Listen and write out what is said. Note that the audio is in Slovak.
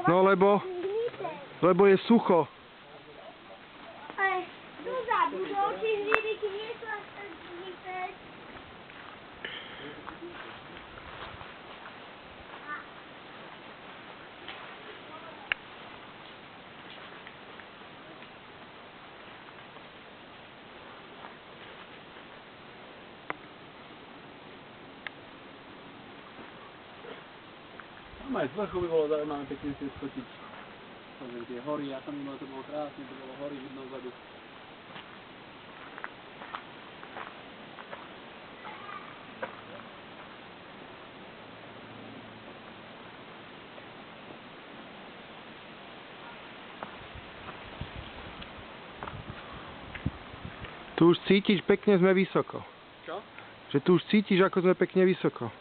No lebo je sucho. Ale dozadu, do tých hliníky nie sú až tak zhnité. Tam aj z vrchu by bolo zaujímavé pekne si skočiť. Pozriem tie hory, a tam by to bolo krásne, to bolo hory vidno vzadu. Tu už cítiš, pekne sme vysoko. Čo? Že tu už cítiš, ako sme pekne vysoko.